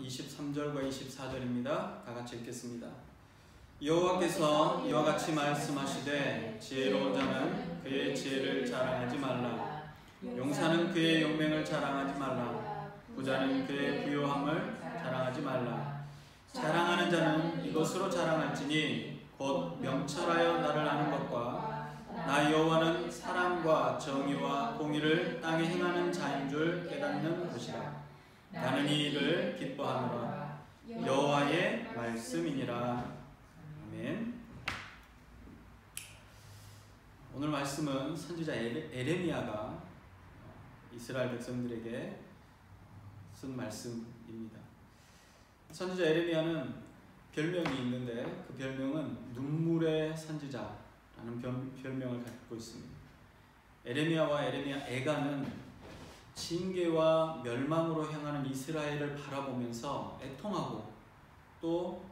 23절과 24절입니다. 다 같이 읽겠습니다. 여호와께서 이와 같이 말씀하시되 지혜로운 자는 그의 지혜를 자랑하지 말라. 용사는 그의 용맹을 자랑하지 말라. 부자는 그의 부요함을 자랑하지 말라. 자랑하는 자는 이것으로 자랑할지니 곧 명철하여 나를 아는 것과 나 여호와는 사랑과 정의와 공의를 땅에 행하는 자인 줄 깨닫는 것이라. 나는 이 일을 기뻐하노라. 여호와의 말씀이니라. 아멘. 오늘 말씀은 선지자 에레미야가 이스라엘 백성들에게 쓴 말씀입니다. 선지자 에레미야는 별명이 있는데 그 별명은 눈물의 선지자라는 별명을 갖고 있습니다. 에레미야와 에레미야 애가는 징계와 멸망으로 향하는 이스라엘을 바라보면서 애통하고 또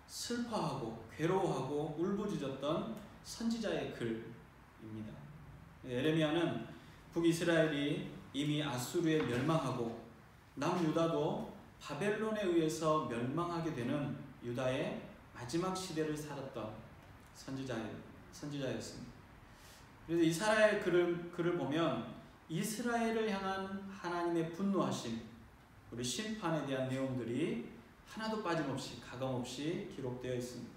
슬퍼하고 괴로워하고 울부짖었던 선지자의 글입니다. 에레미야는 북이스라엘이 이미 아수르에 멸망하고 남유다도 바벨론에 의해서 멸망하게 되는 유다의 마지막 시대를 살았던 선지자였습니다. 그래서 이스라엘 글을 보면 이스라엘을 향한 하나님의 분노하심, 우리 심판에 대한 내용들이 하나도 빠짐없이 가감없이 기록되어 있습니다.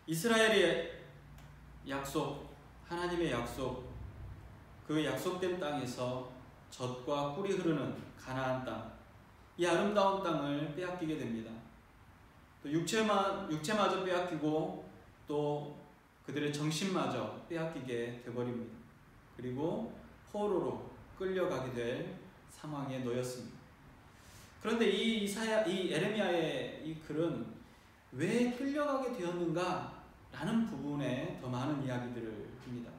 이스라엘의 약속, 하나님의 약속, 그 약속된 땅에서 젖과 꿀이 흐르는 가나안 땅, 이 아름다운 땅을 빼앗기게 됩니다. 또 육체마저 빼앗기고 또 그들의 정신마저 빼앗기게 되어버립니다. 그리고 포로로 끌려가게 될 상황에 놓였습니다. 그런데 이 에레미야의 이 글은 왜 끌려가게 되었는가 라는 부분에 더 많은 이야기들을 합니다.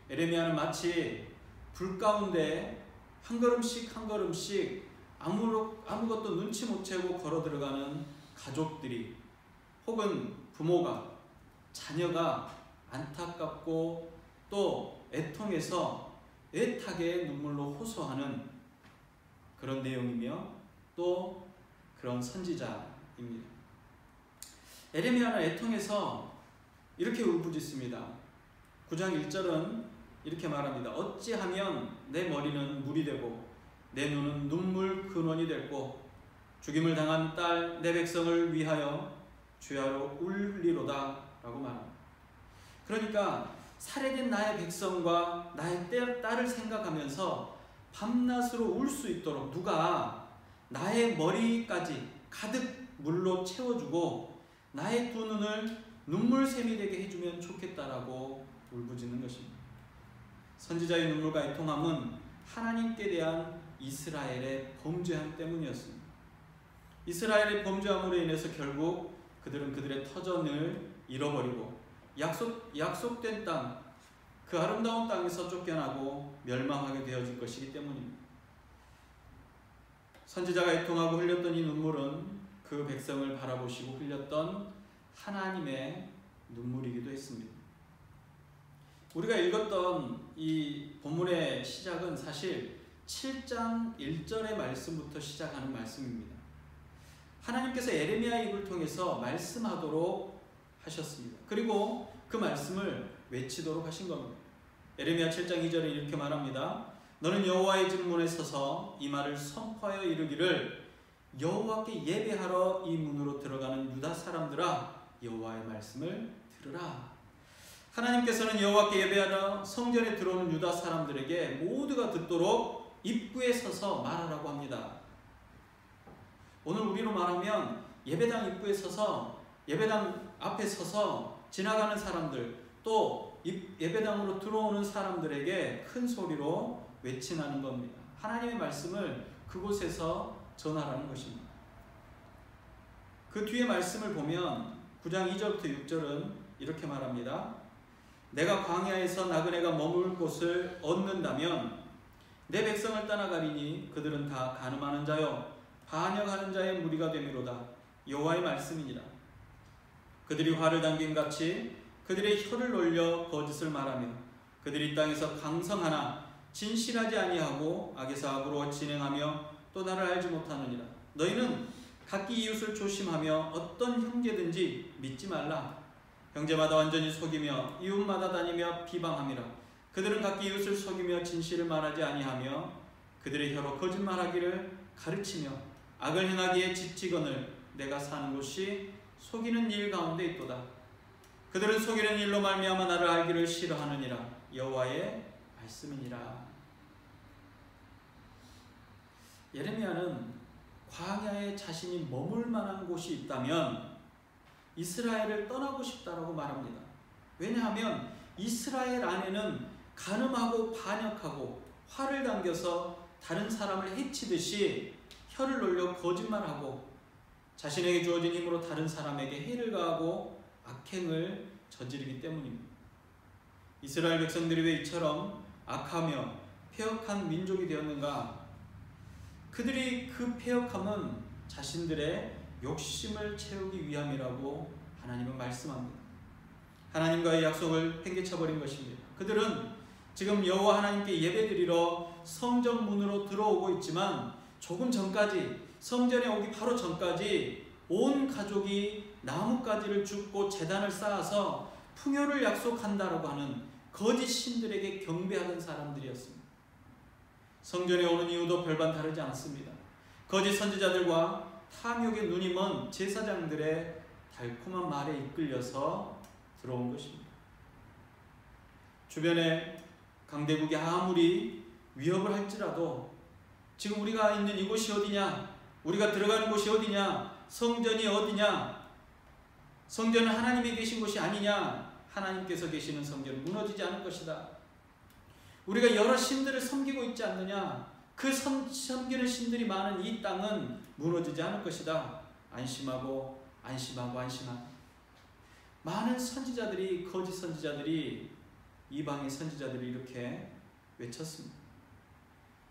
에레미야는 마치 불 가운데 한 걸음씩 한 걸음씩 아무것도 눈치 못 채고 걸어 들어가는 가족들이 혹은 부모가 자녀가 안타깝고 또 애통해서 애타게 눈물로 호소하는 그런 내용이며 또 그런 선지자입니다. 에레미야는 애통해서 이렇게 울부짖습니다. 9장 1절은 이렇게 말합니다. 어찌하면 내 머리는 물이 되고 내 눈은 눈물 근원이 됐고 죽임을 당한 딸 내 백성을 위하여 주야로 울리로다 라고 말합니다. 그러니까 살해된 나의 백성과 나의 딸을 생각하면서 밤낮으로 울 수 있도록 누가 나의 머리까지 가득 물로 채워주고 나의 두 눈을 눈물샘이 되게 해주면 좋겠다라고 울부짖는 것입니다. 선지자의 눈물과 애통함은 하나님께 대한 이스라엘의 범죄함 때문이었습니다. 이스라엘의 범죄함으로 인해서 결국 그들은 그들의 터전을 잃어버리고 약속된 땅, 그 아름다운 땅에서 쫓겨나고 멸망하게 되어질 것이기 때문입니다. 선지자가 애통하고 흘렸던 이 눈물은 그 백성을 바라보시고 흘렸던 하나님의 눈물이기도 했습니다. 우리가 읽었던 이 본문의 시작은 사실 7장 1절의 말씀부터 시작하는 말씀입니다. 하나님께서 에레미야의 입을 통해서 말씀하도록 하셨습니다. 그리고 그 말씀을 외치도록 하신 겁니다. 에레미야 7장 2절에 이렇게 말합니다. 너는 여호와의 진문에 서서 이 말을 선포하여 이르기를 여호와께 예배하러 이 문으로 들어가는 유다 사람들아 여호와의 말씀을 들으라. 하나님께서는 여호와께 예배하러 성전에 들어오는 유다 사람들에게 모두가 듣도록 입구에 서서 말하라고 합니다. 오늘 우리로 말하면 예배당 입구에 서서 예배당 앞에 서서 지나가는 사람들 또 예배당으로 들어오는 사람들에게 큰 소리로 외치라는 겁니다. 하나님의 말씀을 그곳에서 전하라는 것입니다. 그 뒤에 말씀을 보면 9장 2절부터 6절은 이렇게 말합니다. 내가 광야에서 나그네가 머물 곳을 얻는다면 내 백성을 떠나가리니 그들은 다 간음하는 자요 반역하는 자의 무리가 되미로다. 여호와의 말씀이니라. 그들이 화를 당김같이 그들의 혀를 놀려 거짓을 말하며 그들이 땅에서 강성하나 진실하지 아니하고 악에서 악으로 진행하며 또 나를 알지 못하느니라. 너희는 각기 이웃을 조심하며 어떤 형제든지 믿지 말라. 형제마다 완전히 속이며 이웃마다 다니며 비방함이라. 그들은 각기 이웃을 속이며 진실을 말하지 아니하며 그들의 혀로 거짓말하기를 가르치며 악을 행하기에 지치거늘 내가 사는 곳이 속이는 일 가운데 있도다. 그들은 속이는 일로 말미암아 나를 알기를 싫어하느니라. 여호와의 말씀이니라. 예레미야는 광야에 자신이 머물 만한 곳이 있다면 이스라엘을 떠나고 싶다라고 말합니다. 왜냐하면 이스라엘 안에는 간음하고 반역하고 화를 당겨서 다른 사람을 해치듯이 혀를 놀려 거짓말하고 자신에게 주어진 힘으로 다른 사람에게 해를 가하고 악행을 저지르기 때문입니다. 이스라엘 백성들이 왜 이처럼 악하며 패역한 민족이 되었는가? 그들이 그 패역함은 자신들의 욕심을 채우기 위함이라고 하나님은 말씀합니다. 하나님과의 약속을 팽개쳐버린 것입니다. 그들은 지금 여호와 하나님께 예배드리러 성전 문으로 들어오고 있지만 조금 전까지, 성전에 오기 바로 전까지 온 가족이 나뭇가지를 줍고 제단을 쌓아서 풍요를 약속한다라고 하는 거짓 신들에게 경배하던 사람들이었습니다. 성전에 오는 이유도 별반 다르지 않습니다. 거짓 선지자들과 탐욕의 눈이 먼 제사장들의 달콤한 말에 이끌려서 들어온 것입니다. 주변에 강대국이 아무리 위협을 할지라도 지금 우리가 있는 이곳이 어디냐? 우리가 들어가는 곳이 어디냐? 성전이 어디냐? 성전은 하나님이 계신 곳이 아니냐? 하나님께서 계시는 성전은 무너지지 않을 것이다. 우리가 여러 신들을 섬기고 있지 않느냐? 그 섬기는 신들이 많은 이 땅은 무너지지 않을 것이다. 안심하고 많은 선지자들이, 거짓 선지자들이, 이방의 선지자들이 이렇게 외쳤습니다.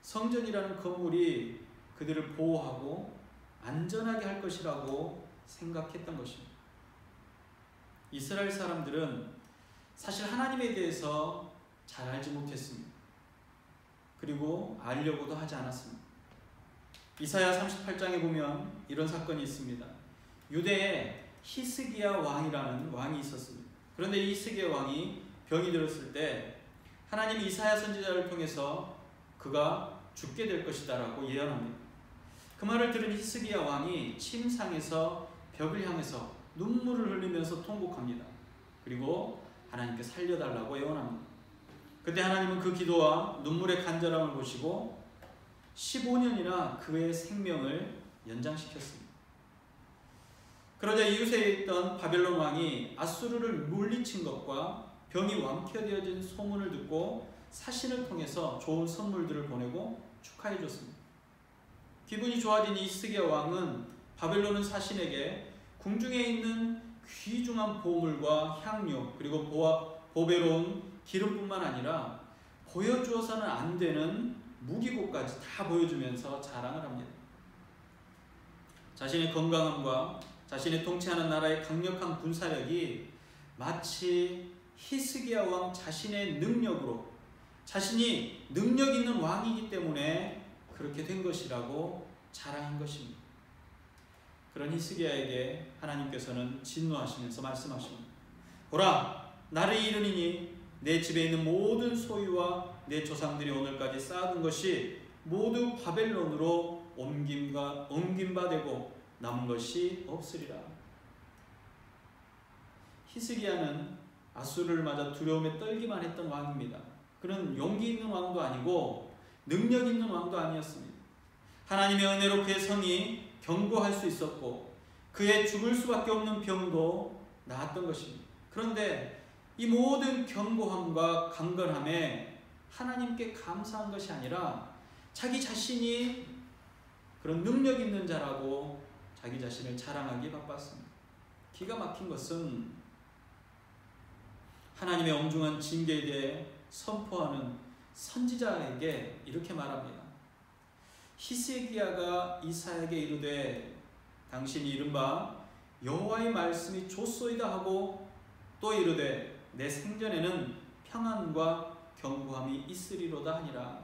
성전이라는 건물이 그들을 보호하고 안전하게 할 것이라고 생각했던 것입니다. 이스라엘 사람들은 사실 하나님에 대해서 잘 알지 못했습니다. 그리고 알려고도 하지 않았습니다. 이사야 38장에 보면 이런 사건이 있습니다. 유대에 히스기야 왕이라는 왕이 있었습니다. 그런데 이 히스기야 왕이 병이 들었을 때 하나님이 이사야 선지자를 통해서 그가 죽게 될 것이다 라고 예언합니다. 그 말을 들은 히스기야 왕이 침상에서 벽을 향해서 눈물을 흘리면서 통곡합니다. 그리고 하나님께 살려달라고 예언합니다. 그때 하나님은 그 기도와 눈물의 간절함을 보시고 15년이나 그의 생명을 연장시켰습니다. 그러자 이웃에 있던 바벨론 왕이 아수르를 물리친 것과 병이 완쾌되어진 소문을 듣고 사신을 통해서 좋은 선물들을 보내고 축하해 줬습니다. 기분이 좋아진 히스기야 왕은 바벨론은 사신에게 궁중에 있는 귀중한 보물과 향료 그리고 보배로운 기름뿐만 아니라 보여주어서는 안 되는 무기고까지 다 보여주면서 자랑을 합니다. 자신의 건강함과 자신의 통치하는 나라의 강력한 군사력이 마치 히스기야 왕 자신의 능력으로, 자신이 능력 있는 왕이기 때문에 그렇게 된 것이라고 자랑한 것입니다. 그런 히스기야에게 하나님께서는 진노하시면서 말씀하십니다. 보라, 날이 이르니니 내 집에 있는 모든 소유와 내 조상들이 오늘까지 쌓아둔 것이 모두 바벨론으로 옮김바 되고 남은 것이 없으리라. 히스기야는 아수르를 맞아 두려움에 떨기만 했던 왕입니다. 그는 용기 있는 왕도 아니고 능력 있는 왕도 아니었습니다. 하나님의 은혜로 그의 성이 견고할 수 있었고 그의 죽을 수밖에 없는 병도 나았던 것입니다. 그런데 이 모든 견고함과 강건함에 하나님께 감사한 것이 아니라 자기 자신이 그런 능력 있는 자라고 자기 자신을 자랑하기 바빴습니다. 기가 막힌 것은 하나님의 엄중한 징계에 대해 선포하는 선지자에게 이렇게 말합니다. 히스기야가 이사야에게 이르되 당신이 이른바 여호와의 말씀이 좋소이다 하고 또 이르되 내 생전에는 평안과 견고함이 있으리로다 하니라.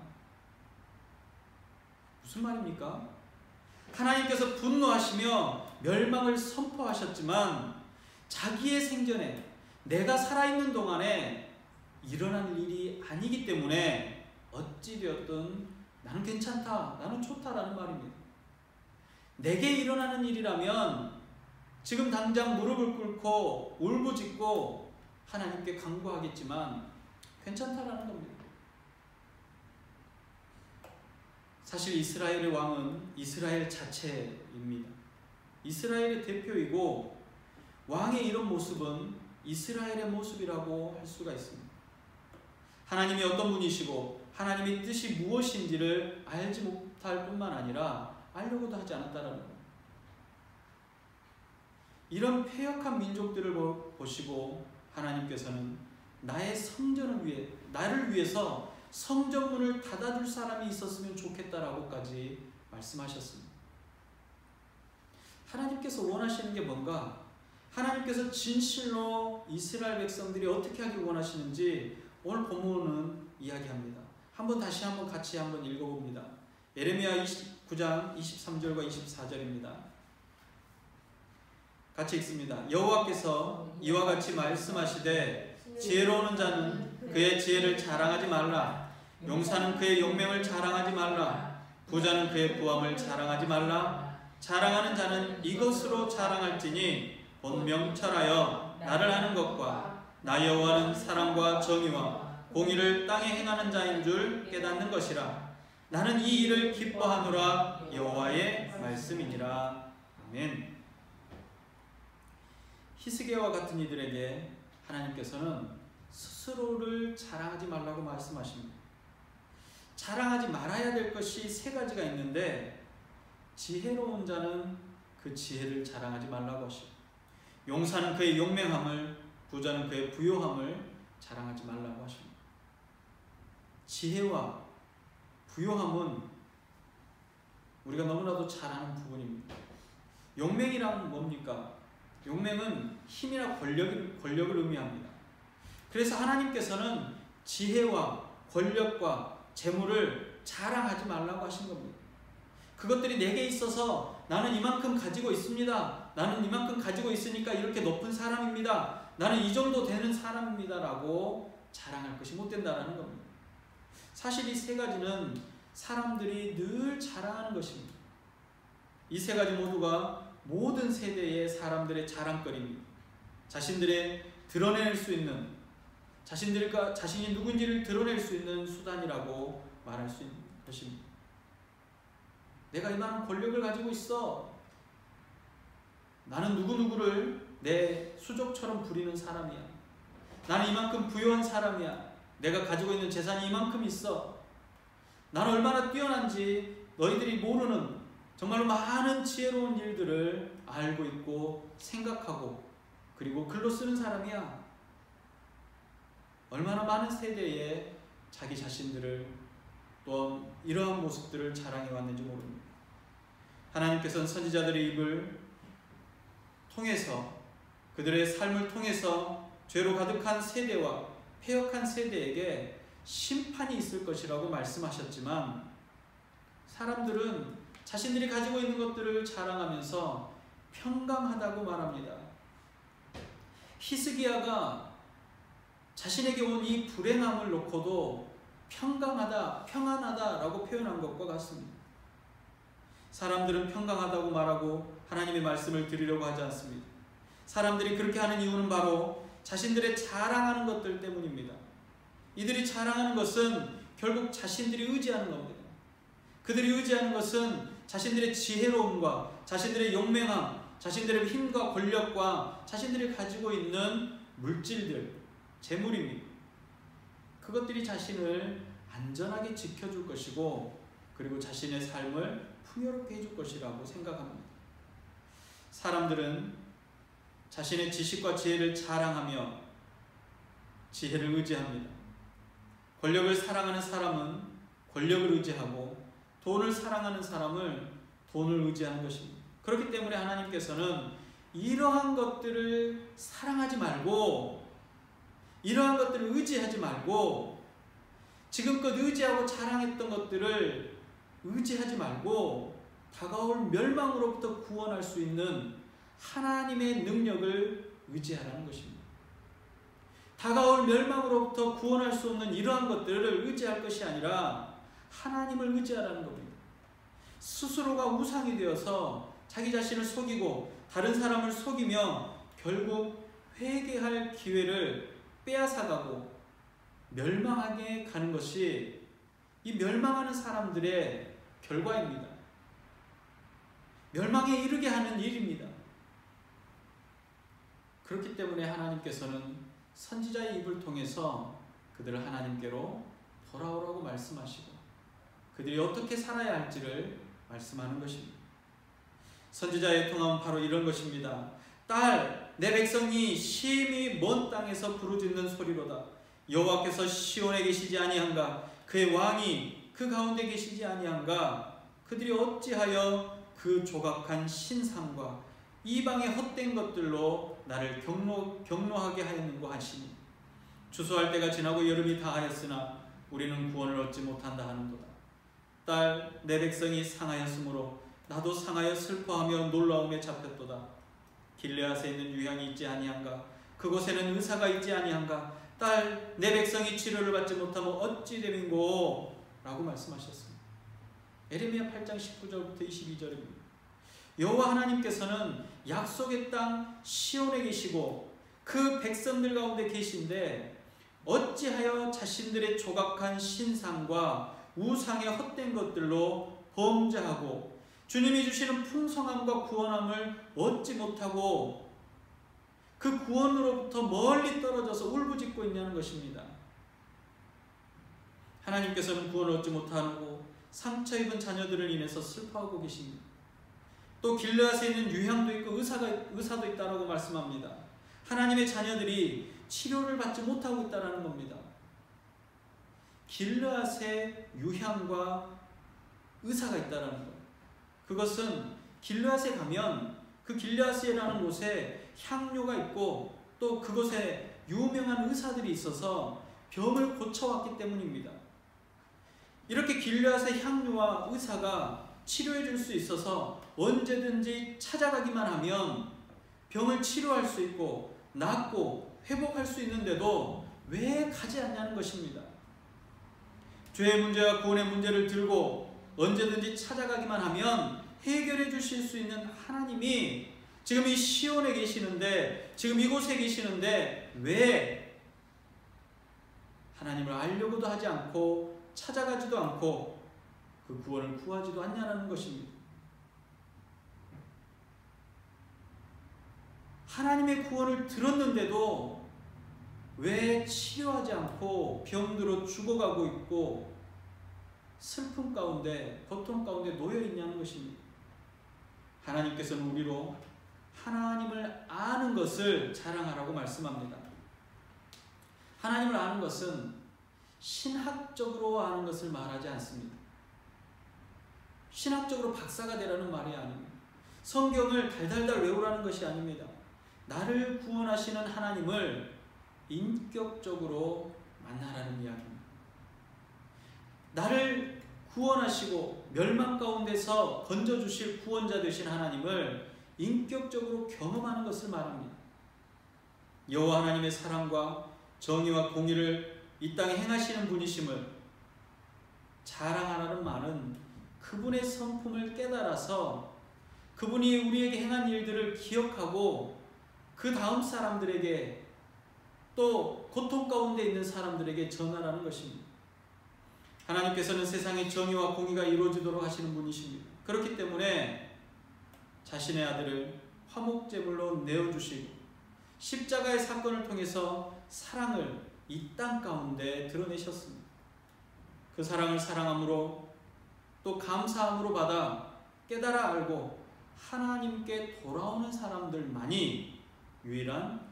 무슨 말입니까? 하나님께서 분노하시며 멸망을 선포하셨지만 자기의 생전에 내가 살아있는 동안에 일어날 일이 아니기 때문에 어찌되었든 나는 괜찮다, 나는 좋다라는 말입니다. 내게 일어나는 일이라면 지금 당장 무릎을 꿇고 울부짖고 하나님께 간구하겠지만 괜찮다라는 겁니다. 사실 이스라엘의 왕은 이스라엘 자체입니다. 이스라엘의 대표이고 왕의 이런 모습은 이스라엘의 모습이라고 할 수가 있습니다. 하나님이 어떤 분이시고 하나님의 뜻이 무엇인지를 알지 못할 뿐만 아니라 알려고도 하지 않았다라는 겁니다. 이런 패역한 민족들을 보시고 하나님께서는 나의 성전을 위해, 나를 위해서 성전문을 닫아줄 사람이 있었으면 좋겠다라고까지 말씀하셨습니다. 하나님께서 원하시는 게 뭔가, 하나님께서 진실로 이스라엘 백성들이 어떻게 하길 원하시는지 오늘 본문은 이야기합니다. 다시 한번 같이 한번 읽어봅니다. 예레미야 29장 23절과 24절입니다. 같이 읽습니다. 여호와께서 이와 같이 말씀하시되 지혜로운 자는 그의 지혜를 자랑하지 말라. 용사는 그의 용맹을 자랑하지 말라. 부자는 그의 부함을 자랑하지 말라. 자랑하는 자는 이것으로 자랑할지니 본 명철하여 나를 아는 것과 나 여호와는 사랑과 정의와 공의를 땅에 행하는 자인 줄 깨닫는 것이라. 나는 이 일을 기뻐하노라. 여호와의 말씀이니라. 아멘. 히스기야와 같은 이들에게 하나님께서는 스스로를 자랑하지 말라고 말씀하십니다. 자랑하지 말아야 될 것이 세 가지가 있는데 지혜로운 자는 그 지혜를 자랑하지 말라고 하십니다. 용사는 그의 용맹함을, 부자는 그의 부요함을 자랑하지 말라고 하십니다. 지혜와 부요함은 우리가 너무나도 잘 아는 부분입니다. 용맹이란 뭡니까? 용맹은 힘이나 권력을 의미합니다. 그래서 하나님께서는 지혜와 권력과 재물을 자랑하지 말라고 하신 겁니다. 그것들이 내게 있어서 나는 이만큼 가지고 있습니다. 나는 이만큼 가지고 있으니까 이렇게 높은 사람입니다. 나는 이 정도 되는 사람입니다 라고 자랑할 것이 못 된다는 겁니다. 사실 이 세 가지는 사람들이 늘 자랑하는 것입니다. 이 세 가지 모두가 모든 세대의 사람들의 자랑거리입니다. 자신들의 드러낼 수 있는, 자신이 누군지를 드러낼 수 있는 수단이라고 말할 수 있는 것입니다. 내가 이만한 권력을 가지고 있어. 나는 누구누구를 내 수족처럼 부리는 사람이야. 나는 이만큼 부유한 사람이야. 내가 가지고 있는 재산이 이만큼 있어. 나는 얼마나 뛰어난지 너희들이 모르는 정말로 많은 지혜로운 일들을 알고 있고 생각하고 그리고 글로 쓰는 사람이야. 얼마나 많은 세대에 자기 자신들을 또 이러한 모습들을 자랑해 왔는지 모릅니다. 하나님께서는 선지자들의 입을 통해서 그들의 삶을 통해서 죄로 가득한 세대와 패역한 세대에게 심판이 있을 것이라고 말씀하셨지만 사람들은 자신들이 가지고 있는 것들을 자랑하면서 평강하다고 말합니다. 히스기야가 자신에게 온 이 불행함을 놓고도 평강하다, 평안하다라고 표현한 것과 같습니다. 사람들은 평강하다고 말하고 하나님의 말씀을 드리려고 하지 않습니다. 사람들이 그렇게 하는 이유는 바로 자신들의 자랑하는 것들 때문입니다. 이들이 자랑하는 것은 결국 자신들이 의지하는 겁니다. 그들이 의지하는 것은 자신들의 지혜로움과 자신들의 용맹함, 자신들의 힘과 권력과 자신들이 가지고 있는 물질들, 재물입니다. 그것들이 자신을 안전하게 지켜줄 것이고 그리고 자신의 삶을 풍요롭게 해줄 것이라고 생각합니다. 사람들은 자신의 지식과 지혜를 자랑하며 지혜를 의지합니다. 권력을 사랑하는 사람은 권력을 의지하고 돈을 사랑하는 사람을 돈을 의지하는 것입니다. 그렇기 때문에 하나님께서는 이러한 것들을 사랑하지 말고 이러한 것들을 의지하지 말고 지금껏 의지하고 자랑했던 것들을 의지하지 말고 다가올 멸망으로부터 구원할 수 있는 하나님의 능력을 의지하라는 것입니다. 다가올 멸망으로부터 구원할 수 없는 이러한 것들을 의지할 것이 아니라 하나님을 의지하라는 겁니다. 스스로가 우상이 되어서 자기 자신을 속이고 다른 사람을 속이며 결국 회개할 기회를 빼앗아가고 멸망하게 가는 것이 이 멸망하는 사람들의 결과입니다. 멸망에 이르게 하는 일입니다. 그렇기 때문에 하나님께서는 선지자의 입을 통해서 그들을 하나님께로 돌아오라고 말씀하시고 그들이 어떻게 살아야 할지를 말씀하는 것입니다. 선지자의 통함은 바로 이런 것입니다. 딸, 내 백성이 심히 먼 땅에서 부르짖는 소리로다. 여호와께서 시온에 계시지 아니한가? 그의 왕이 그 가운데 계시지 아니한가? 그들이 어찌하여 그 조각한 신상과 이방의 헛된 것들로 나를 경노하게 하였는고 하시니 추수할 때가 지나고 여름이 다하였으나 우리는 구원을 얻지 못한다 하는도다. 딸, 내 백성이 상하였으므로 나도 상하여 슬퍼하며 놀라움에 잡혔도다. 길르앗에 있는 유향이 있지 아니한가? 그곳에는 의사가 있지 아니한가? 딸, 내 백성이 치료를 받지 못하면 어찌 됨인고? 라고 말씀하셨습니다. 에레미야 8장 19절부터 22절입니다. 여호와 하나님께서는 약속의 땅 시온에 계시고 그 백성들 가운데 계신데 어찌하여 자신들의 조각한 신상과 우상의 헛된 것들로 범죄하고 주님이 주시는 풍성함과 구원함을 얻지 못하고 그 구원으로부터 멀리 떨어져서 울부짖고 있냐는 것입니다. 하나님께서는 구원을 얻지 못하고 상처 입은 자녀들을 인해서 슬퍼하고 계십니다. 또 길르앗에 있는 유향도 있고 의사도 있다라고 말씀합니다. 하나님의 자녀들이 치료를 받지 못하고 있다는 겁니다. 길르앗에 유향과 의사가 있다는 것. 그것은 길르앗에 가면 그 길르앗이라는 곳에 향료가 있고 또 그곳에 유명한 의사들이 있어서 병을 고쳐왔기 때문입니다. 이렇게 길르앗의 향료와 의사가 치료해 줄 수 있어서 언제든지 찾아가기만 하면 병을 치료할 수 있고 낫고 회복할 수 있는데도 왜 가지 않냐는 것입니다. 죄의 문제와 구원의 문제를 들고 언제든지 찾아가기만 하면 해결해 주실 수 있는 하나님이 지금 이 시온에 계시는데 지금 이곳에 계시는데 왜 하나님을 알려고도 하지 않고 찾아가지도 않고 그 구원을 구하지도 않냐는 것입니다. 하나님의 구원을 들었는데도 왜 치료하지 않고 병들어 죽어가고 있고 슬픔 가운데 고통 가운데 놓여 있냐는 것입니다. 하나님께서는 우리로 하나님을 아는 것을 자랑하라고 말씀합니다. 하나님을 아는 것은 신학적으로 아는 것을 말하지 않습니다. 신학적으로 박사가 되라는 말이 아닙니다. 성경을 달달달 외우라는 것이 아닙니다. 나를 구원하시는 하나님을 인격적으로 만나라는 이야기입니다. 나를 구원하시고 멸망 가운데서 건져주실 구원자 되신 하나님을 인격적으로 경험하는 것을 말합니다. 여호와 하나님의 사랑과 정의와 공의를 이 땅에 행하시는 분이심을 자랑하라는 말은 그분의 성품을 깨달아서 그분이 우리에게 행한 일들을 기억하고 그 다음 사람들에게 또 고통 가운데 있는 사람들에게 전하라는 것입니다. 하나님께서는 세상에 정의와 공의가 이루어지도록 하시는 분이십니다. 그렇기 때문에 자신의 아들을 화목제물로 내어주시고 십자가의 사건을 통해서 사랑을 이 땅 가운데 드러내셨습니다. 그 사랑을 사랑함으로 또 감사함으로 받아 깨달아 알고 하나님께 돌아오는 사람들만이 유일한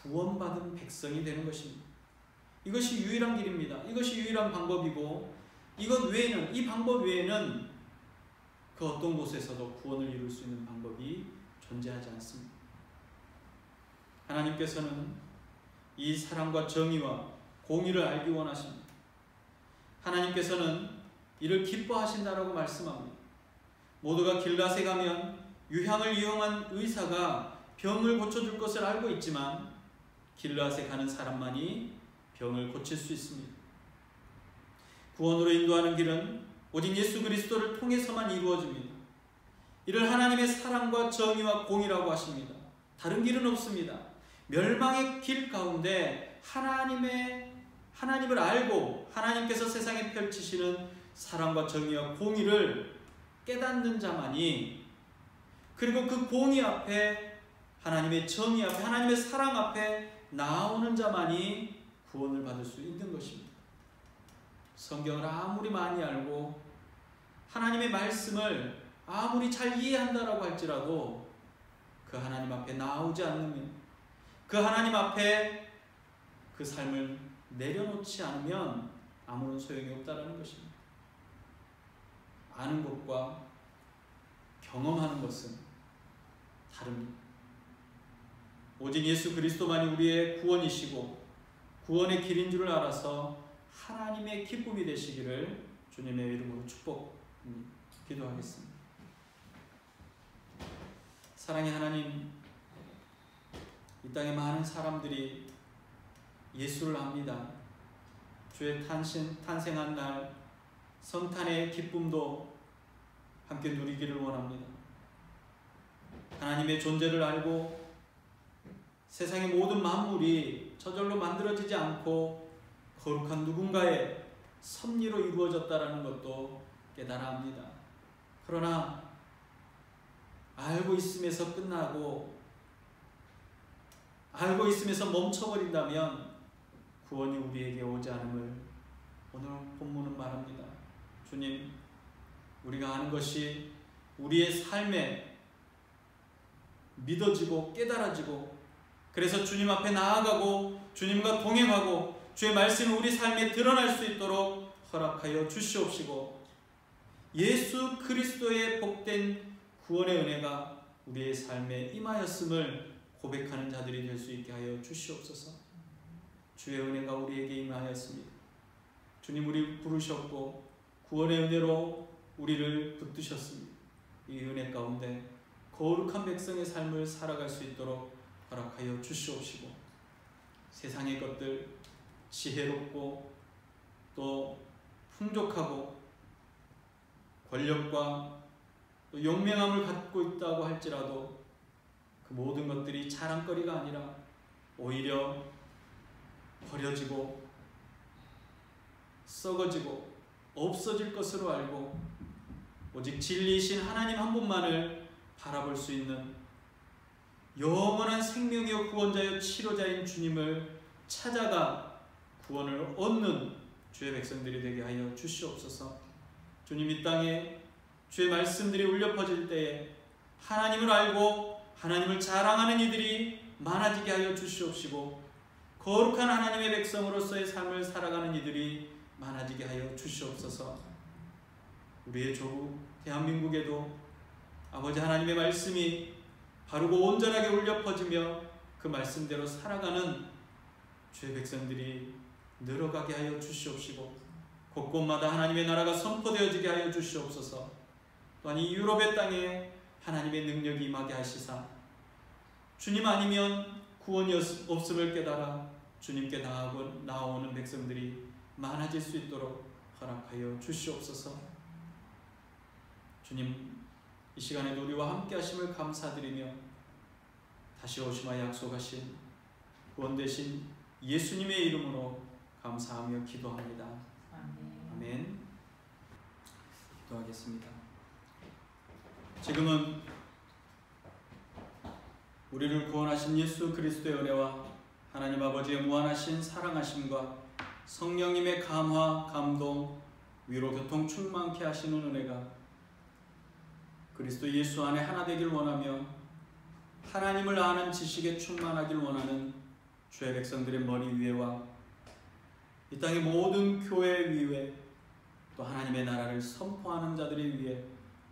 구원받은 백성이 되는 것입니다. 이것이 유일한 길입니다. 이것이 유일한 방법이고 이것 외에는 이 방법 외에는 그 어떤 곳에서도 구원을 이룰 수 있는 방법이 존재하지 않습니다. 하나님께서는 이 사랑과 정의와 공의를 알기 원하십니다. 하나님께서는 이를 기뻐하신다라고 말씀합니다. 모두가 길앗에 가면 유향을 이용한 의사가 병을 고쳐줄 것을 알고 있지만 길앗에 가는 사람만이 병을 고칠 수 있습니다. 구원으로 인도하는 길은 오직 예수 그리스도를 통해서만 이루어집니다. 이를 하나님의 사랑과 정의와 공의라고 하십니다. 다른 길은 없습니다. 멸망의 길 가운데 하나님을 알고 하나님께서 세상에 펼치시는 사랑과 정의와 공의를 깨닫는 자만이, 그리고 그 공의 앞에, 하나님의 정의 앞에, 하나님의 사랑 앞에 나오는 자만이 구원을 받을 수 있는 것입니다. 성경을 아무리 많이 알고 하나님의 말씀을 아무리 잘 이해한다라고 할지라도 그 하나님 앞에 나오지 않으면, 그 하나님 앞에 그 삶을 내려놓지 않으면 아무런 소용이 없다라는 것입니다. 아는 것과 경험하는 것은 다릅니다. 오직 예수 그리스도만이 우리의 구원이시고 구원의 길인 줄을 알아서 하나님의 기쁨이 되시기를 주님의 이름으로 기도하겠습니다. 사랑의 하나님, 이 땅에 많은 사람들이 예수를 압니다. 주의 탄생한 날 성탄의 기쁨도 함께 누리기를 원합니다. 하나님의 존재를 알고 세상의 모든 만물이 저절로 만들어지지 않고 거룩한 누군가의 섭리로 이루어졌다라는 것도 깨달아 합니다. 그러나 알고 있음에서 끝나고 알고 있음에서 멈춰버린다면 구원이 우리에게 오지 않음을 오늘 본문은 말합니다. 주님, 우리가 아는 것이 우리의 삶에 믿어지고 깨달아지고, 그래서 주님 앞에 나아가고 주님과 동행하고 주의 말씀이 우리 삶에 드러날 수 있도록 허락하여 주시옵시고, 예수 그리스도의 복된 구원의 은혜가 우리의 삶에 임하였음을 고백하는 자들이 될 수 있게 하여 주시옵소서. 주의 은혜가 우리에게 임하였습니다. 주님, 우리 부르셨고 구원의 은혜로 우리를 붙드셨습니다. 이 은혜 가운데 거룩한 백성의 삶을 살아갈 수 있도록 허락하여 주시옵시고, 세상의 것들, 지혜롭고 또 풍족하고 권력과 또 용맹함을 갖고 있다고 할지라도 그 모든 것들이 자랑거리가 아니라 오히려 버려지고 썩어지고 없어질 것으로 알고 오직 진리이신 하나님 한 분만을 바라볼 수 있는 영원한 생명이요 구원자요 치료자인 주님을 찾아가 구원을 얻는 주의 백성들이 되게 하여 주시옵소서. 주님, 이 땅에 주의 말씀들이 울려 퍼질 때에 하나님을 알고 하나님을 자랑하는 이들이 많아지게 하여 주시옵시고, 거룩한 하나님의 백성으로서의 삶을 살아가는 이들이 많아지게 하여 주시옵소서. 우리의 조국 대한민국에도 아버지 하나님의 말씀이 바르고 온전하게 울려 퍼지며 그 말씀대로 살아가는 주의 백성들이 늘어가게 하여 주시옵시고, 곳곳마다 하나님의 나라가 선포되어지게 하여 주시옵소서. 또한 이 유럽의 땅에 하나님의 능력이 임하게 하시사 주님 아니면 구원이 없음을 깨달아 주님께 나아오는 백성들이 많아질 수 있도록 허락하여 주시옵소서. 주님, 이 시간에도 우리와 함께 하심을 감사드리며 다시 오시마 약속하신 구원 되신 예수님의 이름으로 감사하며 기도합니다. 아멘. 기도하겠습니다. 지금은 우리를 구원하신 예수 그리스도의 은혜와 하나님 아버지의 무한하신 사랑하심과 성령님의 감화, 감동, 위로, 교통 충만케 하시는 은혜가 그리스도 예수 안에 하나 되길 원하며 하나님을 아는 지식에 충만하길 원하는 주의 백성들의 머리 위에와 이 땅의 모든 교회 위에 또 하나님의 나라를 선포하는 자들이 위에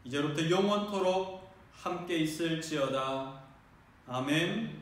이제부터 영원토록 함께 있을지어다. 아멘.